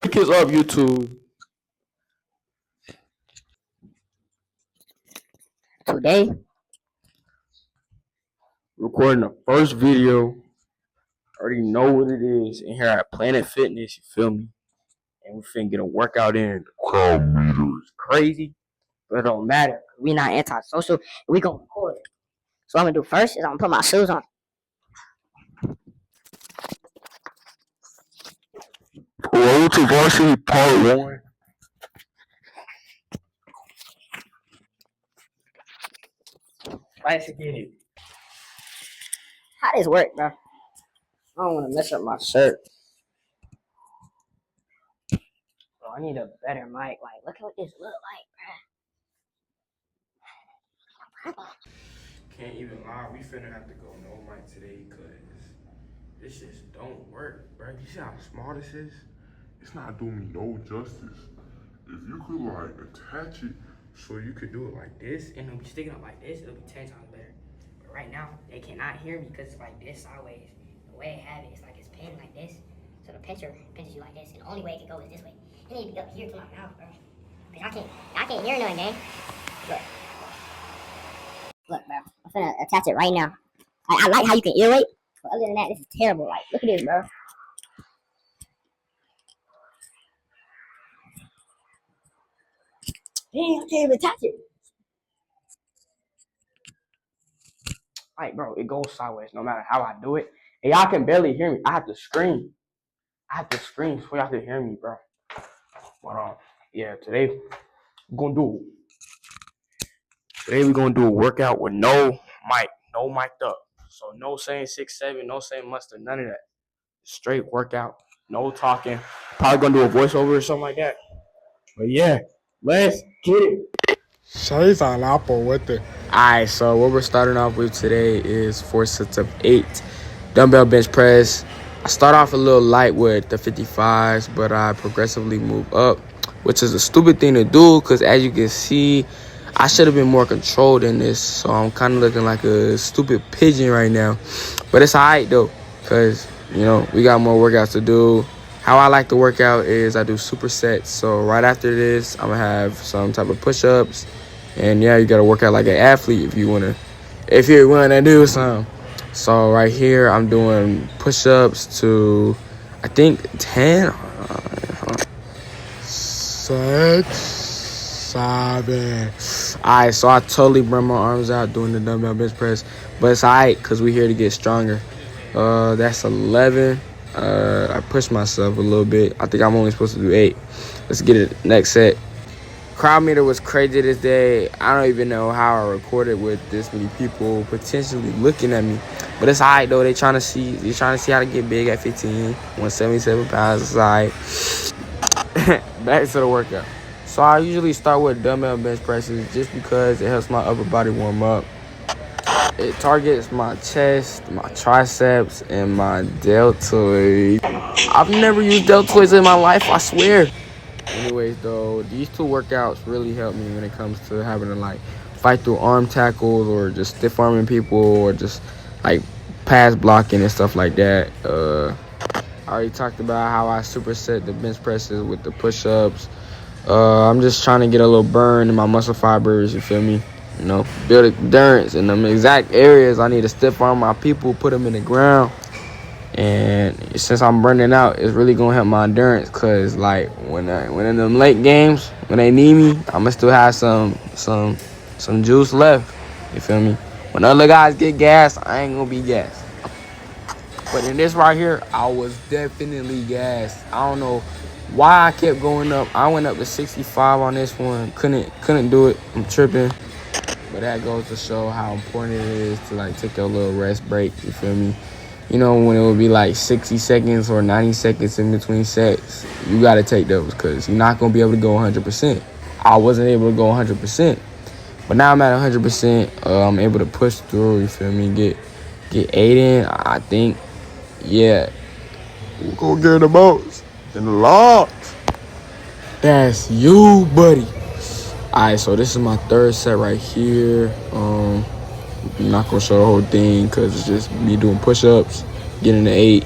Pick it up, YouTube. Today, Recording the first video. Already know what it is. In here at Planet Fitness, you feel me? And we finna get a workout in. The crowd meter is crazy, but it don't matter. we not antisocial. We gonna record. So what I'm gonna do first is I'm gonna put my shoes on. Roll to Varsity Part 1. Let's get it. How does work, bro? I don't want to mess up my shirt. Bro, I need a better mic. Like, look at what this look like, bro. Can't even lie, we finna have to go no mic today because this just don't work, bro. You see how small this is? It's not doing me no justice. If you could like attach it, So you could do it like this, and it'll be sticking up like this, it'll be 10 times better. But right now, they cannot hear me because it's like this sideways. The way I have it, it's like it's pinned like this. So the pincher pinches you like this, and the only way it can go is this way. It need to be up here to my mouth, bro. Cause I can't hear nothing, gang. Look, bro. I'm finna attach it right now. I like how you can earweight, but other than that, this is terrible. Like, look at this, bro. Damn, I can't even attach it. Like, bro, it goes sideways no matter how I do it. And y'all can barely hear me. I have to scream. So y'all can hear me, bro. But yeah, today we're gonna do a workout with no mic, no mic'd up. So no saying 6'7", no saying mustard, none of that. Straight workout, no talking. Probably gonna do a voiceover or something like that. But yeah, let's get it. Alright, so what we're starting off with today is 4 sets of 8 dumbbell bench press. I start off a little light with the 55s, but I progressively move up, which is a stupid thing to do because as you can see, I should have been more controlled in this. So I'm kind of looking like a stupid pigeon right now. But it's alright though, because, you know, we got more workouts to do. How I like to work out is I do supersets. So right after this, I'm going to have some type of push-ups. And yeah, you got to work out like an athlete if you want to do something. So right here, I'm doing push-ups to, I think, 10. 6, 7. Alright, so I totally burn my arms out doing the dumbbell bench press. But it's alright, because we're here to get stronger. That's 11. I pushed myself a little bit. I think I'm only supposed to do 8. Let's get it next set. Crowd meter was crazy this day. I don't even know how I recorded with this many people potentially looking at me. But it's alright though. They're trying to see how to get big at 15. 177 pounds. It's alright. Back to the workout. So I usually start with dumbbell bench presses just because it helps my upper body warm up. It targets my chest, my triceps, and my deltoid. I've never used deltoids in my life, I swear. Anyways, though, these 2 workouts really help me when it comes to having to, like, fight through arm tackles or just stiff arming people or just, like, pass blocking and stuff like that. I already talked about how I superset the bench presses with the push-ups. I'm just trying to get a little burn in my muscle fibers, you feel me? You know, build endurance in them exact areas. I need to stiff arm my people, put them in the ground. And since I'm burning out, it's really gonna help my endurance. Cause like when in them late games, when they need me, I'ma still have some juice left. You feel me? When other guys get gassed, I ain't gonna be gassed. But in this right here, I was definitely gassed. I don't know why I kept going up. I went up to 65 on this one. Couldn't do it. I'm tripping. But that goes to show how important it is to like take a little rest break. You feel me? You know, when it would be like 60 seconds or 90 seconds in between sets, you got to take those because you're not going to be able to go 100%. I wasn't able to go 100%. But now I'm at 100%. I'm able to push through, you feel me? Get 8 in, I think. Yeah. We're going to get the most in the logs. That's you, buddy. Alright, so this is my 3rd set right here. I'm not gonna show the whole thing because it's just me doing push-ups, getting to 8.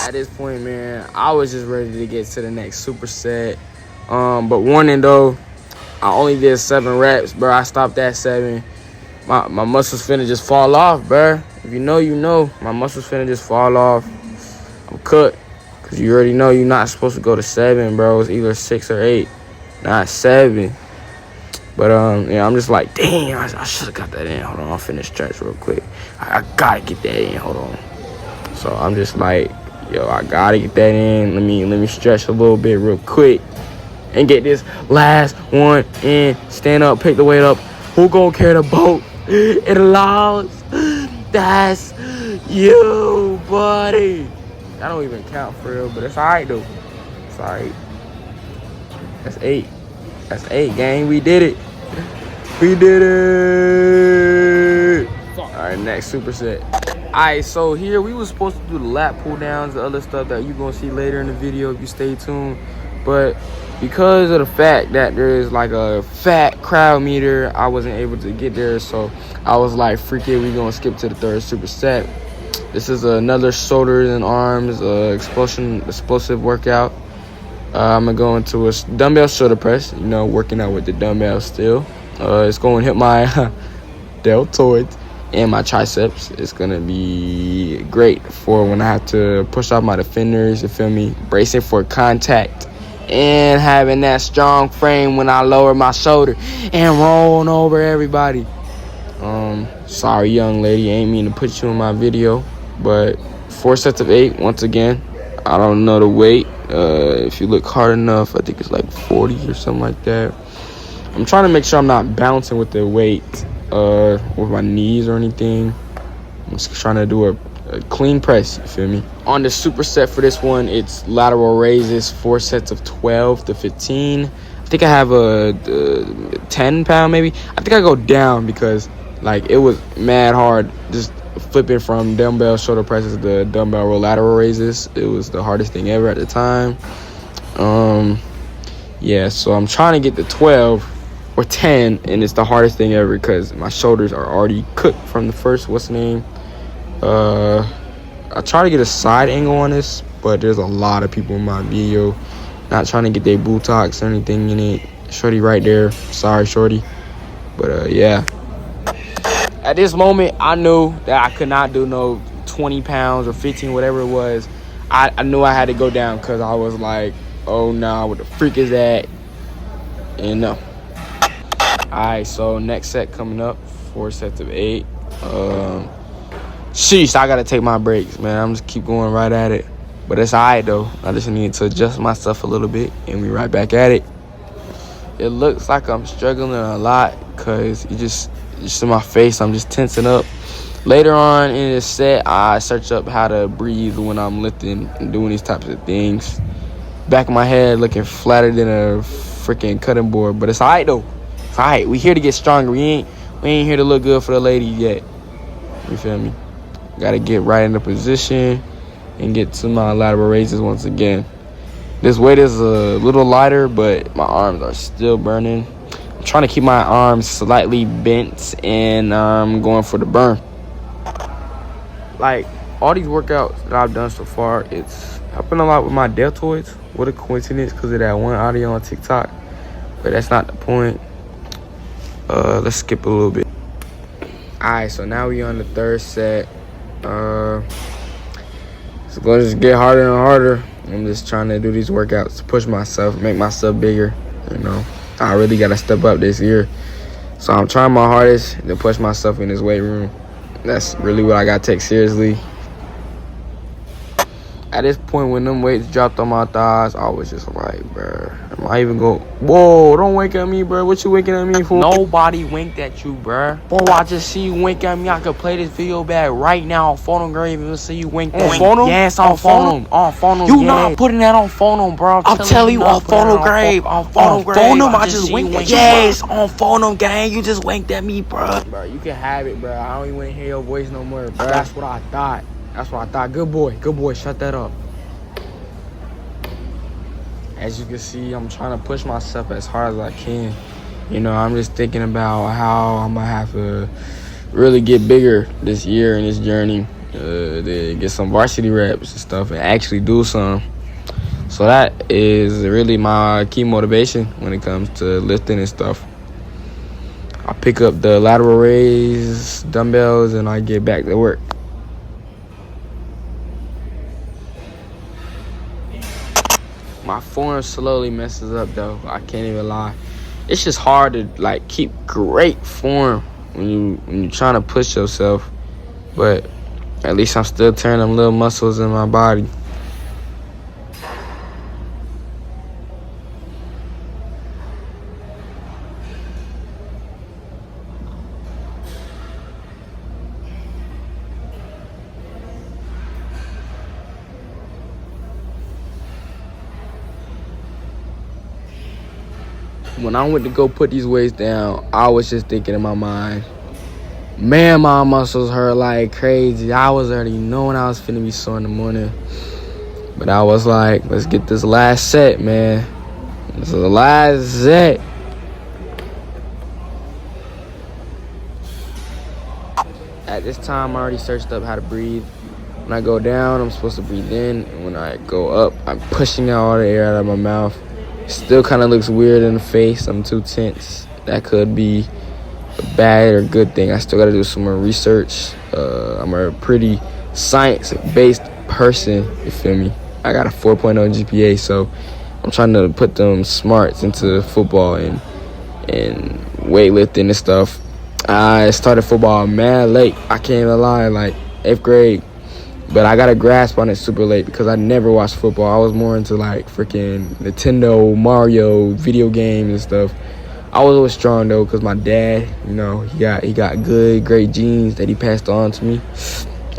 at this point, man, I was just ready to get to the next superset. But warning though, I only did 7 reps, bro. I stopped at 7. My muscles finna just fall off, bro. If you know, you know. My muscles finna just fall off. I'm cooked. Because you already know you're not supposed to go to 7, bro. It's either 6 or 8, not 7. But, yeah, I'm just like, dang, I should have got that in. Hold on, I'll finish stretch real quick. I gotta get that in. Hold on. So I'm just like, yo, I gotta get that in. Let me stretch a little bit real quick and get this last one in. Stand up, pick the weight up. Who gonna carry the boat? It allows. That's you, buddy. I don't even count for real, but it's alright though. It's alright. That's 8. That's 8, gang. We did it. We did it. Alright, next superset. Alright, so here we was supposed to do the lat pull downs, the other stuff that you're gonna see later in the video if you stay tuned. But because of the fact that there is like a fat crowd meter, I wasn't able to get there. So I was like, freak it, we gonna skip to the 3rd superset. This is another shoulders and arms explosive workout. I'm gonna go into a dumbbell shoulder press, you know, working out with the dumbbell still. It's going to hit my deltoids and my triceps. It's gonna be great for when I have to push off my defenders, you feel me? Bracing for contact and having that strong frame when I lower my shoulder and rolling over everybody. Sorry, young lady, I ain't mean to put you in my video, but 4 sets of 8 once again. I don't know the weight. If you look hard enough, I think it's like 40 or something like that. I'm trying to make sure I'm not bouncing with the weight with my knees or anything. I'm just trying to do a clean press, you feel me? On the superset for this one, it's lateral raises, 4 sets of 12 to 15. I think I have a 10 pound maybe. I think I go down because like it was mad hard just flipping from dumbbell shoulder presses to dumbbell row lateral raises. It was the hardest thing ever at the time. Yeah, so I'm trying to get to 12 or 10, and it's the hardest thing ever because my shoulders are already cooked from the first, what's the name? I try to get a side angle on this, but there's a lot of people in my video not trying to get their buttocks or anything in it. Shorty right there. Sorry, shorty. But, yeah. At this moment, I knew that I could not do no 20 pounds or 15, whatever it was. I knew I had to go down because I was like, oh, nah, what the freak is that? And no. All right, so next set coming up, 4 sets of 8. Sheesh, I got to take my breaks, man. I'm just keep going right at it. But it's all right, though. I just need to adjust myself a little bit, and we right back at it. It looks like I'm struggling a lot because you just in my face, I'm just tensing up. Later on in this set, I search up how to breathe when I'm lifting and doing these types of things. Back of my head looking flatter than a freaking cutting board, but it's all right though. It's all right. We here to get stronger. We ain't here to look good for the ladies yet. You feel me? Got to get right into position and get to my lateral raises once again. This weight is a little lighter, but my arms are still burning. I'm trying to keep my arms slightly bent and going for the burn. Like, all these workouts that I've done so far, it's helping a lot with my deltoids. What a coincidence because of that one audio on TikTok. But that's not the point. Let's skip a little bit. Alright, so now we on the 3rd set. It's going to just get harder and harder. I'm just trying to do these workouts to push myself, make myself bigger, you know. I really got to step up this year. So I'm trying my hardest to push myself in this weight room. That's really what I got to take seriously. At this point, when them weights dropped on my thighs, I was just like, bruh, am I even go? Whoa, don't wink at me, bruh. What you winking at me for? Nobody winked at you, bruh. Boy, I just see you wink at me. I could play this video back right now on phone, girl. Even see you wink at me. On phone? Yes, on phone. On phone. You not putting that on phone, bro. I'm telling you, on phone, grave. On phone, I just winked at you. Yes, on phone, gang. You just winked at me, bruh. Bro, you can have it, bruh. I don't even want to hear your voice no more, bruh. That's what I thought. That's what I thought. Good boy, shut that up. As you can see, I'm trying to push myself as hard as I can. You know, I'm just thinking about how I'm going to have to really get bigger this year in this journey. to get some varsity reps and stuff and actually do some. So that is really my key motivation when it comes to lifting and stuff. I pick up the lateral raise, dumbbells, and I get back to work. My form slowly messes up though. I can't even lie. It's just hard to like keep great form when you're trying to push yourself. But at least I'm still turning them little muscles in my body. When I went to go put these weights down, I was just thinking in my mind, man, my muscles hurt like crazy. I was already knowing I was finna be sore in the morning. But I was like, let's get this last set, man. This is the last set. At this time, I already searched up how to breathe. When I go down, I'm supposed to breathe in. And when I go up, I'm pushing out all the air out of my mouth. Still kind of looks weird in the face. I'm too tense. That could be a bad or good thing. I still got to do some more research. I'm a pretty science-based person, you feel me? I got a 4.0 GPA, so I'm trying to put them smarts into football and weightlifting and stuff. I started football mad late. I can't even lie, like 8th grade. But I got a grasp on it super late because I never watched football. I was more into like freaking Nintendo, Mario, video games and stuff. I was always strong though because my dad, you know, he got good, great genes that he passed on to me.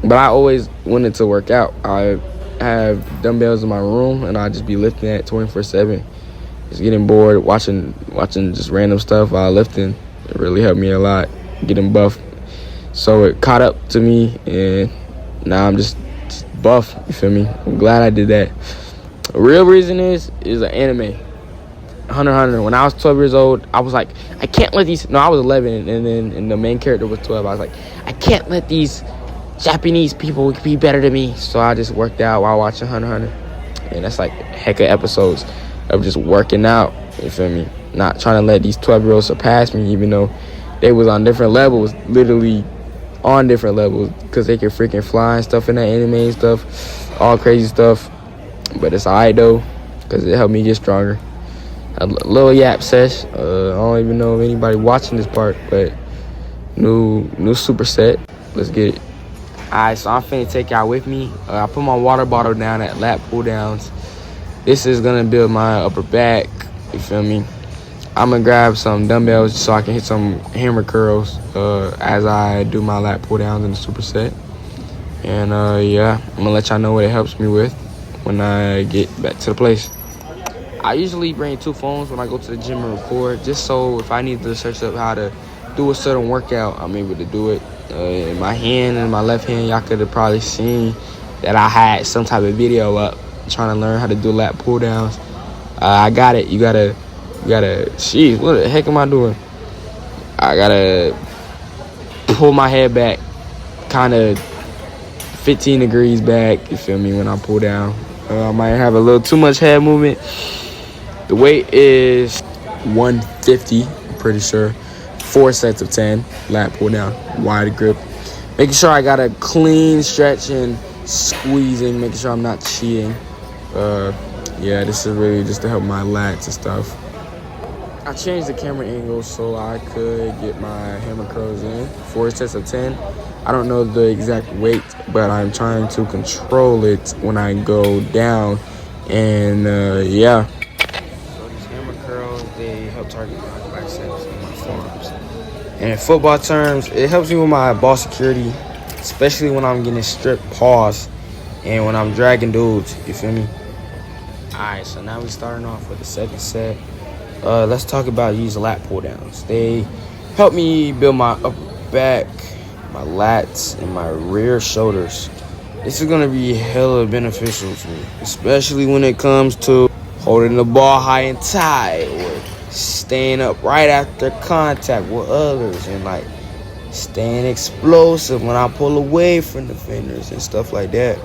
But I always wanted to work out. I have dumbbells in my room and I just be lifting at 24/7. Just getting bored, watching just random stuff while lifting. It really helped me a lot, getting buff. So it caught up to me and now I'm just buff, you feel me? I'm glad I did that. The real reason is an anime. Hunter x Hunter. When I was 12 years old, I was like, I can't let these... No, I was 11, and the main character was 12. I was like, I can't let these Japanese people be better than me. So I just worked out while watching Hunter x Hunter. And that's like a heck of episodes of just working out, you feel me? Not trying to let these 12-year-olds surpass me, even though they was on different levels, literally on different levels, because they can freaking fly and stuff in that anime and stuff, all crazy stuff. But it's alright though, because it helped me get stronger. A little yap sesh. I don't even know if anybody watching this part, but new superset. Let's get it. Alright, so I'm finna take y'all with me. I put my water bottle down at lat pull downs. This is gonna build my upper back, you feel me? I'm gonna grab some dumbbells so I can hit some hammer curls as I do my lat pull downs in the superset. And yeah, I'm gonna let y'all know what it helps me with when I get back to the place. I usually bring 2 phones when I go to the gym and record, just so if I need to search up how to do a certain workout, I'm able to do it. In my hand and my left hand, y'all could have probably seen that I had some type of video up trying to learn how to do lat pull downs. I got it. You gotta, jeez, what the heck am I doing? I gotta pull my head back, kind of 15 degrees back, you feel me, when I pull down. I might have a little too much head movement. The weight is 150, I'm pretty sure. 4 sets of 10, lat pull down, wide grip. Making sure I got a clean stretch and squeezing, making sure I'm not cheating. Yeah, this is really just to help my lats and stuff. I changed the camera angle so I could get my hammer curls in. 4 sets of 10. I don't know the exact weight, but I'm trying to control it when I go down. And yeah. So these hammer curls, they help target my biceps and my forearms. And in football terms, it helps me with my ball security, especially when I'm getting stripped paws and when I'm dragging dudes, you feel me? Alright, so now we're starting off with the second set. Let's talk about these lat pull downs. They help me build my upper back, my lats, and my rear shoulders. This is gonna be hella beneficial to me, especially when it comes to holding the ball high and tight or staying up right after contact with others and like staying explosive when I pull away from defenders and stuff like that.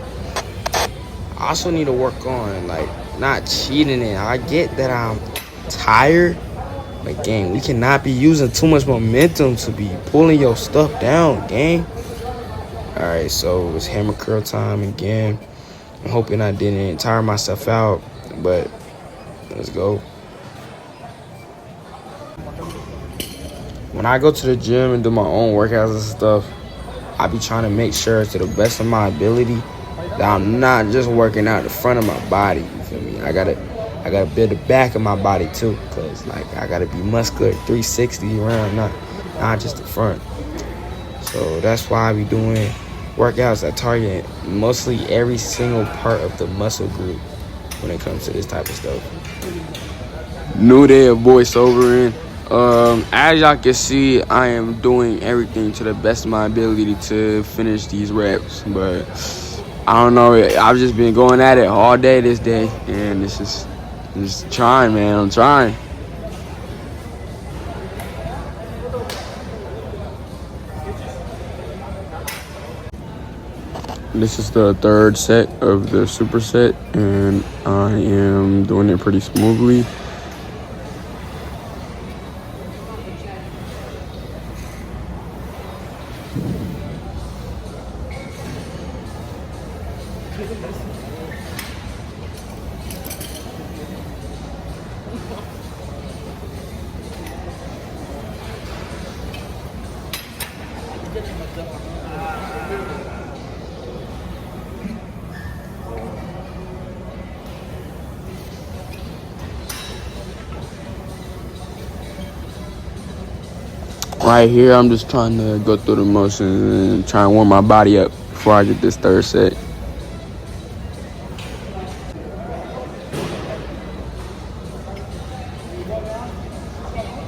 I also need to work on, like, not cheating it. I get that I'm tired, but, gang, we cannot be using too much momentum to be pulling your stuff down, gang. All right, so it's hammer curl time again. I'm hoping I didn't tire myself out, but let's go. When I go to the gym and do my own workouts and stuff, I be trying to make sure to the best of my ability that I'm not just working out the front of my body. You feel me? I gotta build the back of my body too, cause like I gotta be muscular, 360 around, not just the front. So that's why I be doing workouts that target mostly every single part of the muscle group when it comes to this type of stuff. New day of voiceover in. As y'all can see, I am doing everything to the best of my ability to finish these reps, but I don't know. I've just been going at it all day this day, and it's just trying, man. I'm trying. This is the third set of the superset, and I am doing it pretty smoothly. Right here, I'm just trying to go through the motions and try and warm my body up before I get this third set.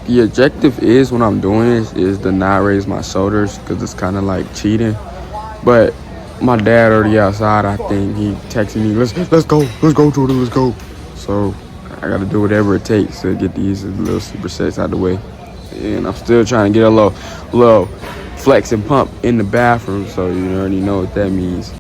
The objective is, when I'm doing this, is to not raise my shoulders, because it's kind of like cheating. But my dad already outside, I think. He texted me, let's go, Jordan, let's go. So I got to do whatever it takes to get these little supersets out of the way. And I'm still trying to get a little flex and pump in the bathroom, so you already know what that means.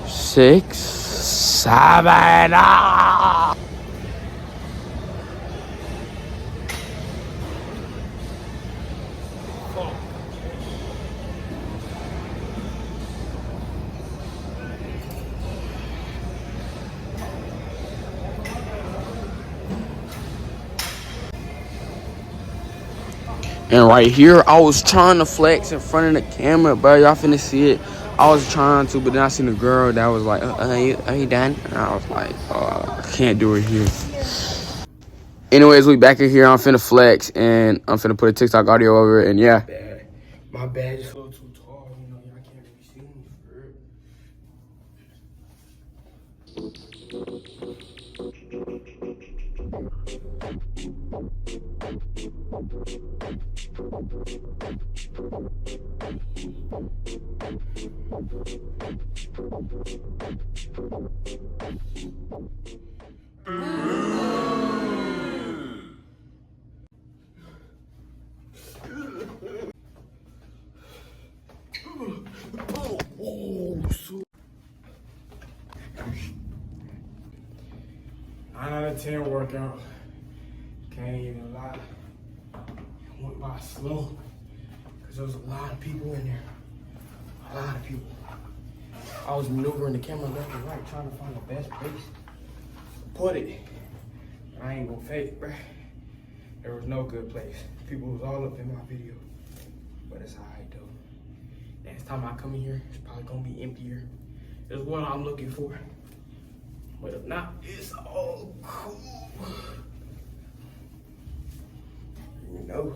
Six, seven, And right here, I was trying to flex in front of the camera, bro. Y'all finna see it. I was trying to, but then I seen a girl that was like, are you done? And I was like, I can't do it here. Anyways, we back in here. I'm finna flex, and I'm finna put a TikTok audio over it, and yeah. My bad is a little too tall. You know, y'all can't really see me for real. Oh, 9 out of 10 workout. Can't even lie. Went by slow because there was a lot of people in there. A lot of people. I was maneuvering the camera left and right trying to find the best place to put it. I ain't gonna fake, bruh. There was no good place. People was all up in my video. But it's alright though. Next time I come in here, it's probably gonna be emptier. It's what I'm looking for. But if not, it's all cool. You know,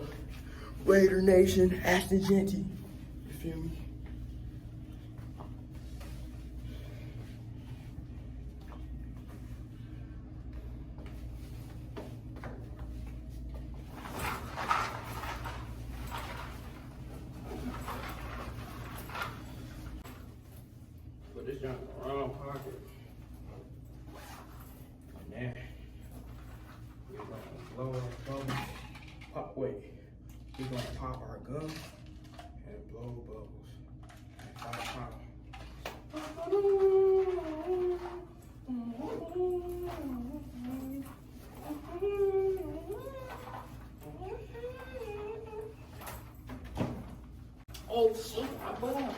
Raider Nation, Ashton Genty. You feel me? Put this junk in the wrong pocket. And then we're gonna blow our bubbles. We're gonna pop our gum and blow bubbles at 5 times. Oh shit, I bought.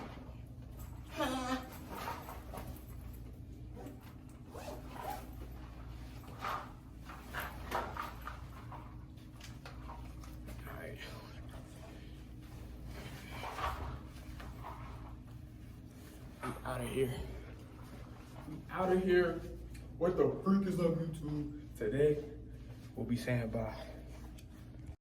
Out of here. Out of here. What the freak is up, YouTube? Today, we'll be saying bye.